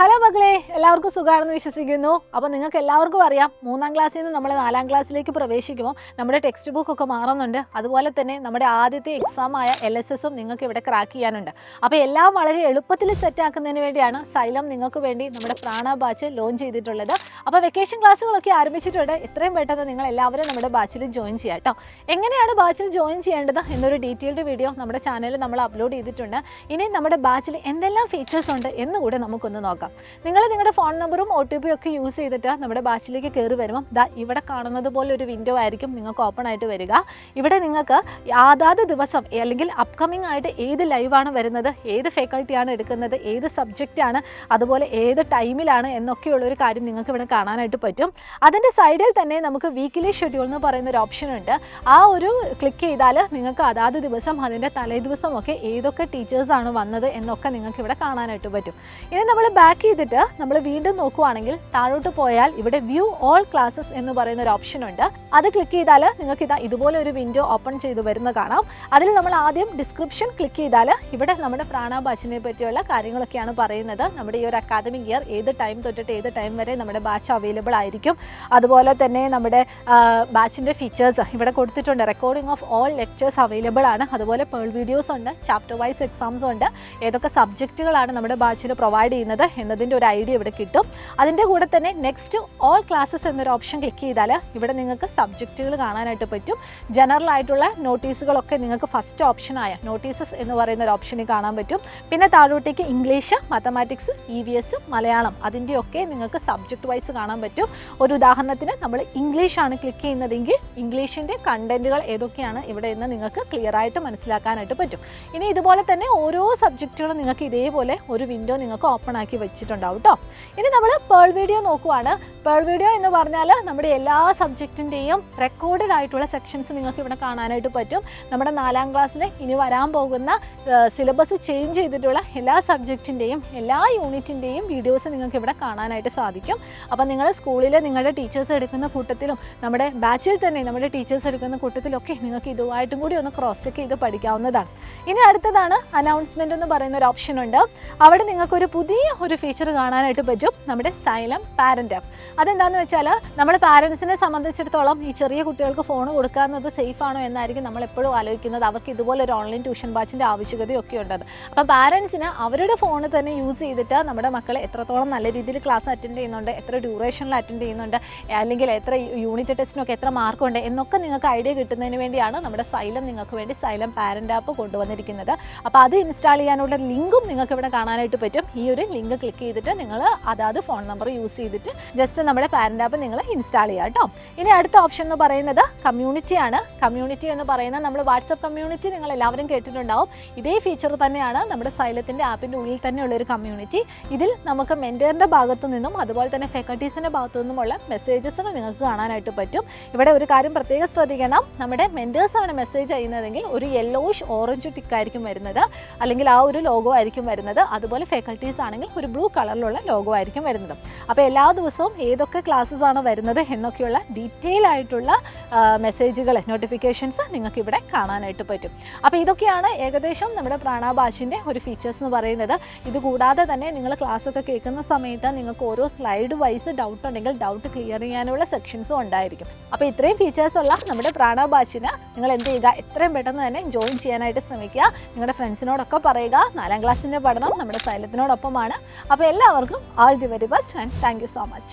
Hello മക്കളെ, എല്ലാവർക്കും സുഖമാണെന്ന് വിശ്വസിക്കുന്നു. അപ്പോൾ നിങ്ങൾക്ക് എല്ലാവർക്കും അറിയാം, 3ാം ക്ലാസ്സിൽ നിന്ന് നമ്മൾ 4ാം ക്ലാസ്സിലേക്ക് പ്രവേശിക്കുമ്പോൾ നമ്മുടെ ടെക്സ്റ്റ് ബുക്കൊക്കെ മാറുന്നുണ്ട്. അതുപോലെ തന്നെ നമ്മുടെ ആദ്യത്തെ എക്സാമായ LSSും നിങ്ങൾക്ക് ഇവിടെ ക്രാക്ക് ചെയ്യാനുണ്ട്. അപ്പോൾ എല്ലാം വളരെ എളുപ്പത്തിൽ സെറ്റാക്കുന്നതിന് വേണ്ടിയാണ് സൈലം നിങ്ങൾക്ക് വേണ്ടി നമ്മുടെ പ്രാണ ബാച്ച് ലോഞ്ച് ചെയ്തിട്ടുള്ളത്. അപ്പോൾ വെക്കേഷൻ ക്ലാസ്സുകളൊക്കെ ആരംഭിച്ചിട്ടുണ്ട്. എത്രയും പെട്ടെന്ന് നിങ്ങൾ എല്ലാവരും നമ്മുടെ ബാച്ചിൽ ജോയിൻ ചെയ്യാം കേട്ടോ. എങ്ങനെയാണ് ബാച്ചിൽ ജോയിൻ ചെയ്യേണ്ടത് എന്നൊരു ഡീറ്റെയിൽഡ് വീഡിയോ നമ്മുടെ ചാനലിൽ നമ്മൾ അപ്ലോഡ് ചെയ്തിട്ടുണ്ട്. ഇനി നമ്മുടെ ബാച്ചിൽ എന്തെല്ലാം ഫീച്ചേഴ്സ് ഉണ്ട് എന്നുകൂടെ നമുക്കൊന്ന് നോക്കാം. നിങ്ങൾ നിങ്ങളുടെ ഫോൺ നമ്പറും OTP ഒക്കെ യൂസ് ചെയ്തിട്ട് നമ്മുടെ ബാച്ചിലേക്ക് കയറി വരുമ്പോൾ ദാ ഇവിടെ കാണുന്നത് പോലെ ഒരു വിൻഡോ ആയിരിക്കും നിങ്ങൾക്ക് ഓപ്പൺ ആയിട്ട് വരിക. ഇവിടെ നിങ്ങൾക്ക് അതാത് ദിവസം അല്ലെങ്കിൽ അപ്കമിംഗ് ആയിട്ട് ഏത് ലൈവാണ് വരുന്നത്, ഏത് ഫാക്കൽറ്റിയാണ് എടുക്കുന്നത്, ഏത് സബ്ജക്റ്റാണ്, അതുപോലെ ഏത് ടൈമിലാണ് എന്നൊക്കെയുള്ളൊരു കാര്യം നിങ്ങൾക്ക് ഇവിടെ കാണാനായിട്ട് പറ്റും. അതിൻ്റെ സൈഡിൽ തന്നെ നമുക്ക് വീക്കിലി ഷെഡ്യൂൾ എന്ന് പറയുന്ന ഒരു ഓപ്ഷൻ ഉണ്ട്. ആ ഒരു ക്ലിക്ക് ചെയ്താൽ നിങ്ങൾക്ക് അതാത് ദിവസം അതിൻ്റെ തലേ ദിവസമൊക്കെ ഏതൊക്കെ ടീച്ചേഴ്സാണ് വന്നത് എന്നൊക്കെ നിങ്ങൾക്ക് ഇവിടെ കാണാനായിട്ട് പറ്റും. ഇനി നമ്മൾ ബാക്ക് ചെയ്തിട്ട് നമ്മൾ വീണ്ടും നോക്കുവാണെങ്കിൽ താഴോട്ട് പോയാൽ ഇവിടെ വ്യൂ ഓൾ ക്ലാസ്സസ് എന്ന് പറയുന്ന ഒരു ഓപ്ഷൻ ഉണ്ട്. അത് ക്ലിക്ക് ചെയ്താൽ നിങ്ങൾക്ക് ഇതുപോലെ ഒരു വിൻഡോ ഓപ്പൺ ചെയ്ത് വരുന്ന കാണാം. അതിൽ നമ്മൾ ആദ്യം ഡിസ്ക്രിപ്ഷൻ ക്ലിക്ക് ചെയ്താൽ ഇവിടെ നമ്മുടെ പ്രാണ ബാച്ചിനെ പറ്റിയുള്ള കാര്യങ്ങളൊക്കെയാണ് പറയുന്നത്. നമ്മുടെ ഈ ഒരു അക്കാദമിക് ഇയർ ഏത് ടൈം തൊട്ടിട്ട് ഏത് ടൈം വരെ നമ്മുടെ ബാച്ച് അവൈലബിൾ ആയിരിക്കും. അതുപോലെ തന്നെ നമ്മുടെ ബാച്ചിൻ്റെ ഫീച്ചേഴ്സ് ഇവിടെ കൊടുത്തിട്ടുണ്ട്. Recording of all lectures available ആണ്. അതുപോലെ പേൾ വീഡിയോസ് ഉണ്ട്, ചാപ്റ്റർ വൈസ് എക്സാംസ് ഉണ്ട്. ഏതൊക്കെ സബ്ജക്റ്റുകളാണ് നമ്മുടെ ബാച്ചിൽ പ്രൊവൈഡ് ചെയ്യുന്നത് എന്നതിൻ്റെ ഒരു ഐഡിയ ഇവിടെ കിട്ടും. അതിൻ്റെ കൂടെ തന്നെ നെക്സ്റ്റ് ഓൾ ക്ലാസ്സസ് എന്നൊരു ഓപ്ഷൻ ക്ലിക്ക് ചെയ്താൽ ഇവിടെ നിങ്ങൾക്ക് സബ്ജക്റ്റുകൾ കാണാനായിട്ട് പറ്റും. ജനറൽ ആയിട്ടുള്ള നോട്ടീസുകളൊക്കെ നിങ്ങൾക്ക് ഫസ്റ്റ് ഓപ്ഷനായ നോട്ടീസസ് എന്ന് പറയുന്ന ഒരു ഓപ്ഷനിൽ കാണാൻ പറ്റും. പിന്നെ താഴോട്ടേക്ക് ഇംഗ്ലീഷ്, മാത്തമാറ്റിക്സ്, EVS, മലയാളം അതിൻ്റെയൊക്കെ നിങ്ങൾക്ക് സബ്ജക്റ്റ് വൈസ് കാണാൻ പറ്റും. ഒരു ഉദാഹരണത്തിന് നമ്മൾ ഇംഗ്ലീഷാണ് ക്ലിക്ക് ചെയ്യുന്നതെങ്കിൽ ഇംഗ്ലീഷിൻ്റെ കണ്ടൻറ്റുകൾ ഏതൊക്കെയാണ് ഇവിടെ നിന്ന് നിങ്ങൾക്ക് ക്ലിയർ ആയിട്ട് മനസ്സിലാക്കാനായിട്ട് പറ്റും. ഇനി ഇതുപോലെ തന്നെ ഓരോ സബ്ജക്റ്റുകളും നിങ്ങൾക്ക് ഇതേപോലെ ഒരു വിൻഡോ നിങ്ങൾക്ക് ഓപ്പൺ ആക്കി വെച്ചിട്ടുണ്ടാവും കേട്ടോ. ഇനി നമ്മൾ പേൾ വീഡിയോ നോക്കുവാണ്. പേൾ വീഡിയോ എന്ന് പറഞ്ഞാൽ നമ്മുടെ എല്ലാ സബ്ജക്റ്റിൻ്റെയും റെക്കോർഡഡ് ആയിട്ടുള്ള സെക്ഷൻസ് നിങ്ങൾക്ക് ഇവിടെ കാണാനായിട്ട് പറ്റും. നമ്മുടെ 4ാം ക്ലാസ്സിൽ ഇനി വരാൻ പോകുന്ന സിലബസ് ചേഞ്ച് ചെയ്തിട്ടുള്ള എല്ലാ സബ്ജക്റ്റിൻ്റെയും എല്ലാ യൂണിറ്റിൻ്റെയും വീഡിയോസ് നിങ്ങൾക്ക് ഇവിടെ കാണാനായിട്ട് സാധിക്കും. അപ്പോൾ നിങ്ങൾ സ്കൂളിൽ നിങ്ങളുടെ ടീച്ചേഴ്സ് എടുക്കുന്ന കൂട്ടത്തിലും നമ്മുടെ ബാച്ചിൽ തന്നെ നമ്മുടെ ടീച്ചേഴ്സ് എടുക്കുന്ന കൂട്ടത്തിലൊക്കെ നിങ്ങൾക്ക് ഇതുമായിട്ടും കൂടി ഒന്ന് ക്രോസ് ചെക്ക് ചെയ്ത് പഠിക്കാവുന്നതാണ്. ഇനി അടുത്തതാണ് അനൗൺസ്മെൻറ്റ് എന്ന് പറയുന്ന ഒരു ഓപ്ഷൻ ഉണ്ട്. അവിടെ നിങ്ങൾക്കൊരു പുതിയ ഒരു ഫീച്ചർ കാണാനായിട്ട് പറ്റും, നമ്മുടെ സൈലം പാരൻ്റ് ആപ്പ്. അതെന്താണെന്ന് വെച്ചാൽ നമ്മുടെ പാരൻസിനെ സംബന്ധിച്ചിടത്തോളം ഈ ചെറിയ കുട്ടികൾക്ക് ഫോൺ കൊടുക്കാവുന്നത് സേഫ് ആണോ എന്നായിരിക്കും നമ്മൾ എപ്പോഴും ആലോചിക്കുന്നത്. അവർക്ക് ഇതുപോലെ ഒരു ഓൺലൈൻ ട്യൂഷൻ ബാച്ചിൻ്റെ ആവശ്യകതയൊക്കെ ഉണ്ടത്. അപ്പോൾ പാരൻസിന് അവരുടെ ഫോൺ തന്നെ യൂസ് ചെയ്തിട്ട് നമ്മുടെ മക്കൾ എത്രത്തോളം നല്ല രീതിയിൽ ക്ലാസ് അറ്റൻഡ് ചെയ്യുന്നുണ്ട്, എത്ര ഡ്യൂറേഷനിൽ അറ്റൻഡ് ചെയ്യുന്നുണ്ട്, അല്ലെങ്കിൽ എത്ര യൂണിറ്റ് ടെസ്റ്റിനൊക്കെ എത്ര മാർക്കുണ്ട് എന്നൊക്കെ നിങ്ങൾക്ക് ഐഡിയ കിട്ടുന്നതിന് വേണ്ടിയാണ് നമ്മുടെ സൈലം നിങ്ങൾക്ക് വേണ്ടി സൈലം പാരൻ്റ് ആപ്പ് കൊണ്ടുവന്നിരിക്കുന്നത്. അപ്പോൾ അത് ഇൻസ്റ്റാൾ ചെയ്യാനുള്ള ലിങ്കും നിങ്ങൾക്ക് ഇവിടെ കാണാനായിട്ട് പറ്റും. ഈ ഒരു ലിങ്ക് ക്ലിക്ക് ചെയ്തിട്ട് നിങ്ങൾ അതാത് ഫോൺ നമ്പർ യൂസ് ചെയ്തിട്ട് ജസ്റ്റ് നമ്മുടെ പാരൻ്റ് ആപ്പ് നിങ്ങൾ ഇൻസ്റ്റാൾ ചെയ്യുക കേട്ടോ. ഇനി അടുത്ത ഓപ്ഷൻ എന്ന് പറയുന്നത് കമ്മ്യൂണിറ്റിയാണ്. കമ്മ്യൂണിറ്റി എന്ന് പറയുന്നത് നമ്മൾ വാട്സപ്പ് കമ്മ്യൂണിറ്റി നിങ്ങൾ എല്ലാവരും കേട്ടിട്ടുണ്ടാവും. ഇതേ ഫീച്ചർ തന്നെയാണ് നമ്മുടെ സൈലത്തിൻ്റെ ആപ്പിൻ്റെ ഉള്ളിൽ തന്നെയുള്ളൊരു കമ്മ്യൂണിറ്റി. ഇതിൽ നമുക്ക് മെൻറ്ററിൻ്റെ ഭാഗത്തു നിന്നും അതുപോലെ തന്നെ ഫാക്കൽറ്റീസിൻ്റെ ഭാഗത്തു നിന്നുമുള്ള മെസ്സേജസ് നിങ്ങൾക്ക് കാണാനായിട്ട് പറ്റും. ഇവിടെ ഒരു കാര്യം പ്രത്യേകം ശ്രദ്ധിക്കണം, നമ്മുടെ മെൻറ്റേഴ്സാണ് മെസ്സേജ് ചെയ്യുന്നതെങ്കിൽ ഒരു യെല്ലോയിഷ് ഓറഞ്ച് ടിക്കായിരിക്കും വരുന്നത്, അല്ലെങ്കിൽ ആ ഒരു ലോഗോ ആയിരിക്കും വരുന്നത്. അതുപോലെ ഫാക്കൽറ്റീസ് ആണെങ്കിൽ ഒരു ബ്ലൂ കളറിലുള്ള ലോഗോ ആയിരിക്കും വരുന്നത്. അപ്പോൾ എല്ലാ ദിവസവും ഏതൊക്കെ ക്ലാസ്സസ് ആണ് വരുന്നത് എന്നൊക്കെയുള്ള ഡീറ്റെയിൽ ആയിട്ടുള്ള മെസ്സേജുകൾ, നോട്ടിഫിക്കേഷൻസ് നിങ്ങൾക്ക് ഇവിടെ കാണാനായിട്ട് പറ്റും. അപ്പോൾ ഇതൊക്കെയാണ് ഏകദേശം നമ്മുടെ പ്രാണ ബാച്ചിൻ്റെ ഒരു ഫീച്ചേഴ്സ് എന്ന് പറയുന്നത്. ഇതുകൂടാതെ തന്നെ നിങ്ങൾ ക്ലാസ്സൊക്കെ കേൾക്കുന്ന സമയത്ത് നിങ്ങൾക്ക് ഓരോ സ്ലൈഡ് വൈസ് ഡൗട്ട് ഉണ്ടെങ്കിൽ ഡൗട്ട് ക്ലിയർ ചെയ്യാനുള്ള സെക്ഷൻസും ഉണ്ടായിരിക്കും. അപ്പോൾ ഇത്രയും ഫീച്ചേഴ്സ് ഉള്ള നമ്മുടെ പ്രാണ ബാച്ചിന് നിങ്ങൾ എന്ത് ചെയ്യുക, എത്രയും പെട്ടെന്ന് തന്നെ ജോയിൻ ചെയ്യാനായിട്ട് ശ്രമിക്കുക. നിങ്ങളുടെ ഫ്രണ്ട്സിനോടൊക്കെ പറയുക, 4ാം ക്ലാസ്സിൻ്റെ പഠനം നമ്മുടെ സൈലത്തിനോടൊപ്പമാണ്. അപ്പോൾ എല്ലാവർക്കും all the very best and thank you so much.